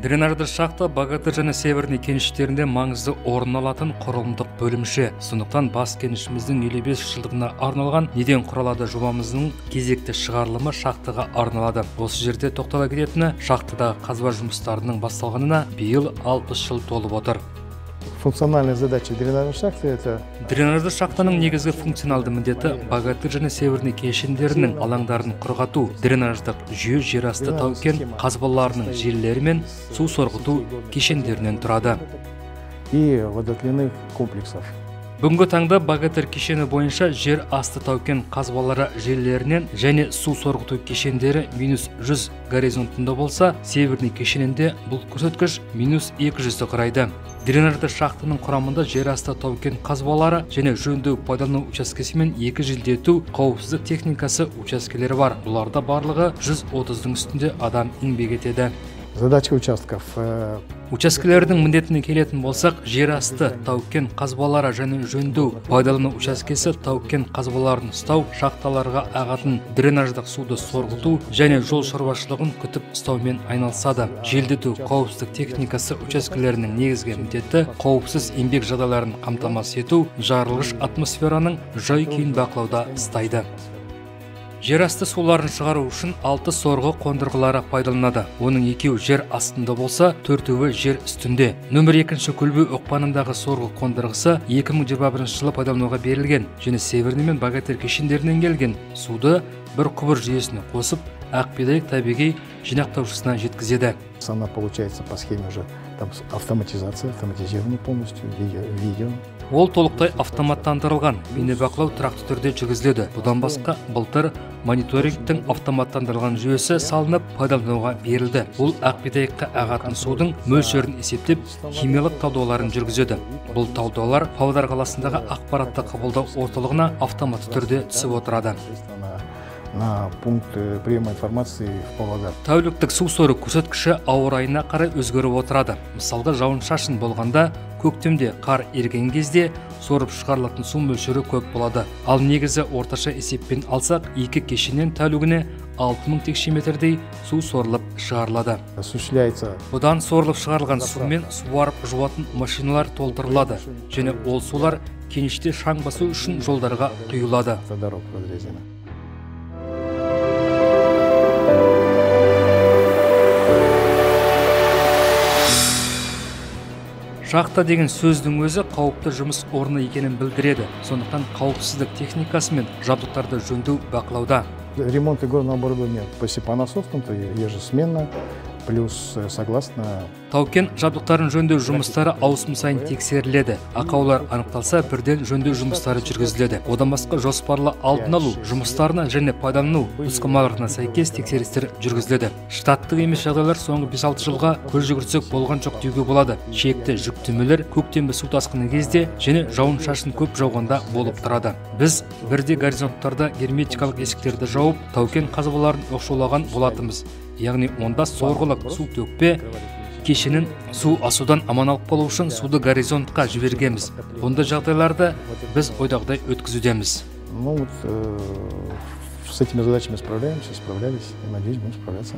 Дренажды шахта Богатырь және Северный кеніштерінде маңызды орын алатын құрылымдық бөлімше. Сондықтан бас кенішіміздің 55 жылдығына арналған неден құралады жобамыздың кезекті шығарылымы шахтаға арналады. Осы жерде тоқтала кететіні, шахтадағы қазба жұмыстарының басталғанына биыл 60 жыл толып отыр. Функциональная задача дренажной шахты это... Дренажды шахтаның негізгі функционалды міндеті Богатырь және Северный кешендерінің алаңдарын құрғату. Дренаждық жүйе жерасты тау-кен қазбаларының желілері мен су сорғыту кешендерінен тұрады. И водоотливных комплексов. Бүгінгі таңда Богатырь кешені бойынша жер асты тау-кен қазбалары желілерінен және су сорғыту кешендері -100 горизонтында болса, Северный кешенінде бұл көрсеткіш -200 құрайды. Дренажды шахтаның құрамында жер асты тау-кен қазбалары және жөндеу пайдалану учаскесі мен 2 желдету қауіпсіздік техникасы учаскелері бар. Бұларда барлығы 130-дің үстінде адам еңбек етеді. Задача участков. Учаскелердің міндетіне келетін болсақ, жер асты тау-кен қазбалары және жөндеу пайдалану учаскесі тау-кен қазбаларын ұстау, шахталарға ағатын дренаждық суды сорғыту және жол шаруашылығын күтіп ұстаумен айналысады. Желдету қауіпсіздік техникасы учаскелерінің негізгі міндеті қауіпсіз еңбек жағдайларын қамтамасыз ету, жарылғыш атмосфераның жай-күйін бақылауда ұстайды. Жерасты суларын шығару үшін 6 сорғы қондырғылары пайдаланады. Оның 2-і жер астында болса, 4-і жер үстінде. Нөмір 2-ші көлбе оқпанындағы сорғы қондырғысы 2021 жылы пайдалануға берілген және Северный мен Богатырь кешендерінен келген суды бір құбыр жүйесіне қосып, ақбидайық табиғи жинақтаушысына жеткізеді. Она получается по схеме уже автоматизация, автоматизирована полностью, видео. Ол толықтай автоматтандырылған, бейнебақылау тұрақты түрде жүргізіледі. Бұдан басқа былтыр мониторингтің автоматтандырылған жүйесі салынып пайдалануға берілді. Бұл ақбидайыққа ағатын судың мөлшерін есептеп, химиялық талдауларын жүргізеді. Бұл талдаулар Павлодар қаласындағы ақпаратты қабылдау орталығына автоматты түрде түсіп отырады. На пункт приема информации в Павлодар. Тәуліктік су сору көрсеткіші ауа райына қарай өзгеріп отырады. Мысалға, жауын-шашын болғанда, көктемде қар еріген кезде сорып шығарылатын су мөлшері көп болады. Ал негізі орташа есеппен алсақ, 2 кешеннен тәулігіне 6000 текше метрдей су сорылып шығарылады. Осуществляется. Бұдан сорылып шығарылған сумен суарып жуатын машиналар толтырылады және ол сулар кеніште шаң басу үшін жолдарға құйылады. Шахта деген сөздің өзі қауіпті жұмыс орны екенін білдіреді. Сондықтан қауіпсіздік техникасы мен жабдықтарды жөндеу бақылауда. Ремонт и горного оборудования по насосам ежесменно, плюс согласно. Тау-кен жабдықтарын жөндеу жұмыстары ауысым сайын тексеріледі. Ақаулар анықталса, бірден жөндеу жұмыстары жүргізіледі. Одан басқа жоспарлы алдын алу жұмыстарына және пайдалану нұсқамаларына сәйкес тексерістер жүргізіледі. Штаттық емес жағдайлар соңғы 5-6 жылға көз жүгіртсек болған жоқ деуге болады. Шекті жүктемелер көктемгі су тасқыны кезде және жауын-шашын көп жауғанда болып тұрады. Біз бірде горизонттарда герметикалық есіктерді жауып, тау-кен қазбаларын оқшаулаған болатынбыз. Яғни онда сорғылық су төкпе кешенін су асудан аман алып қалу үшін суды горизонтқа жібергенбіз. Онда жағдайларды біз ойдағыдай өткізудеміз. С этими задачами справляемся, справлялись и надеюсь, будем справляться.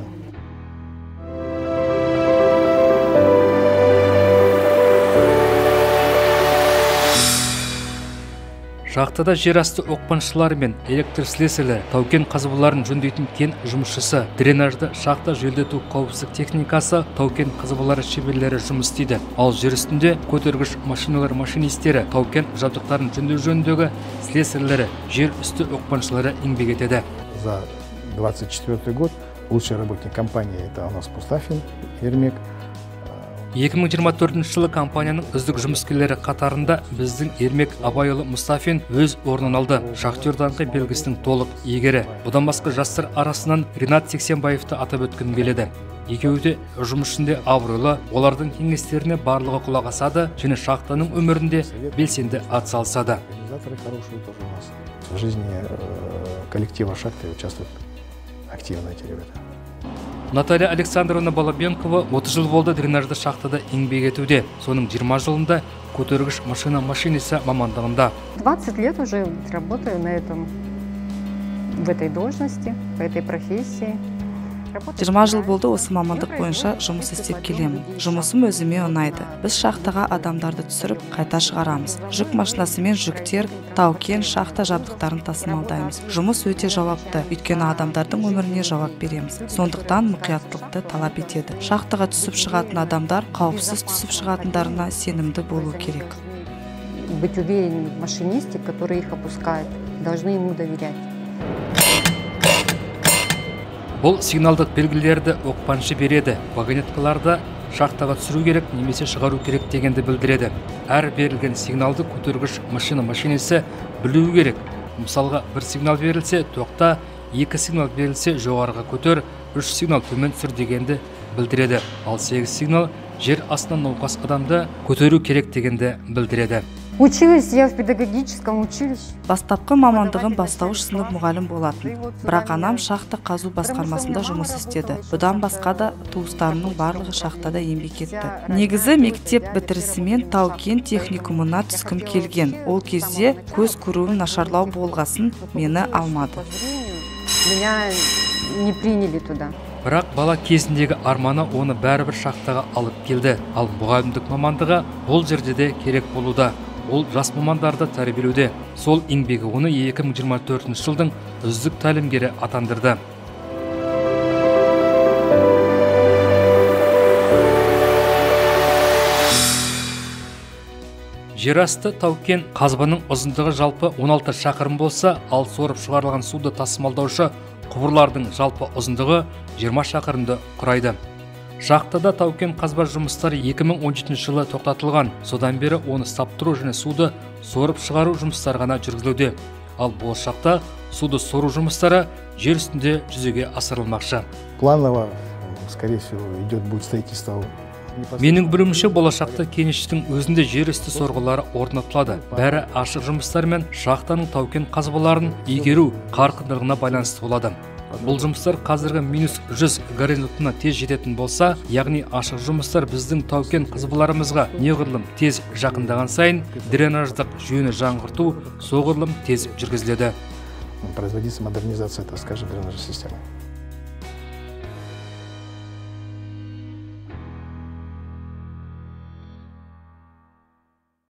Шахтада жерасты оқпаншылары мен электр слесарьлері, тау-кен қазбаларын жөндейтін кен жұмысшысы, дренажды шахта желдету қауіпсіздік техникасы, тау-кен қазбалары шеберлері жұмыс істейді. Ал жер үстінде көтергіш машиналар машинистері, тау-кен жабдықтарын жөндеу жөніндегі слесарьлері, жер үсті оқпаншылары еңбек етеді. За 24 год лучший работник компании это у нас Мустафин Ермек. 2024 жылы компанияның үздік жұмыскерлері қатарында біздің Ермек Абайұлы Мустафин өз орнын алды. Шахтер даңқы белгісінің толық иегері. Бұдан басқа жастар арасынан Ринат Сексенбаевты атап өткім келеді. Екеуі де жұмыс ішінде абыройлы, олардың кеңестеріне барлығы құлақ асады және шахтаның өмірінде белсенді атсалысады. В жизни коллектива шахты участвуют активно эти ребята. Наталья Александровна Балабенкова 30 жыл болды дренажды шахтада еңбек етуде. Соның 20 жылында көтергіш машина машинисы мамандығында. 20 лет уже работаю в этой должности, в этой профессии. 20 жыл болды осы мамандық бойынша жұмыс істеп келемін. Жұмысым өзіме ұнайды. Біз шахтаға адамдарды түсіріп, қайта шығарамыз. Жүк машинасымен жүктер, тау-кен, шахта жабдықтарын тасымалдаймыз. Жұмыс өте жауапты, өйткені адамдардың өміріне жауап береміз. Сондықтан мұқияттылықты талап етеді. Шахтаға түсіп шығатын адамдар қауіпсіз түсіп шығатындарына сенімді болу керек. Быть уверенными в машинисте, который их опускает, должны ему доверять. Бұл сигналдық белгілерді оқпаншы береді. Вагонеткаларда шахтаға түсіру керек немесе шығару керек дегенді білдіреді. Әр берілген сигналды көтергіш машинесі білуі керек. Мысалға, бір сигнал берілсе тоқта, 2 сигнал берілсе жоғарыға көтер, 3 сигнал төмен түсір дегенді білдіреді. Ал 8 сигнал жер астынан науқас адамды көтеру керек дегенді білдіреді. Училась я в педагогическом училище. Бастапқы мамандығым бастауыш сынып мұғалім болатын. Бірақ анам шахта қазу басқармасында жұмыс істеді. Бұдан басқа да туыстарымның барлығы шахтада еңбек етті. Негізі мектеп бітірісімен тау-кен техникумына түскім келген. Ол кезде көз көруім нашарлау болғасын мені алмады. Меня не приняли туда. Бірақ бала кезіндегі арманы оны бәрібір шахтаға алып келді. Ал мұғалімдік мамандығы бұл жерде де керек болуда. Ол жас мамандарды тәрбиелеуде. Сол еңбегі оны 2024 жылдың үздік тәлімгері атандырды. Жерасты тау-кен қазбаның ұзындығы жалпы 16 шақырым болса, ал сорып шығарылған суды тасымалдаушы құбырлардың жалпы ұзындығы 20 шақырымды құрайды. Шахтада тау-кен қазба жұмыстары 2017 жылы тоқтатылған. Содан бері оны саптыру және суды сорып шығару жұмыстары ғана жүргізілуде. Ал болашақта суды сору жұмыстары жер үстінде жүзеге асырылмақшы. Планово, скорее всего, будет строительство. Менің білуімше болашақта кенештің өзінде жер үсті сорғылары орнатылады. Бәрі ашық жұмыстар мен шахтаның тау-кен қазбаларын игеру қарқындылығына байланысты болады. Бұл жұмыстар қазіргі -100 горизонтына тез жететін болса, яғни ашық жұмыстар біздің тау-кен қазбаларымызға неғұрлым тез жақындаған сайын дренаждық жүйені жаңғырту соғұрлым тез жүргізіледі. Производится модернизация, так скажем, дренажной системы.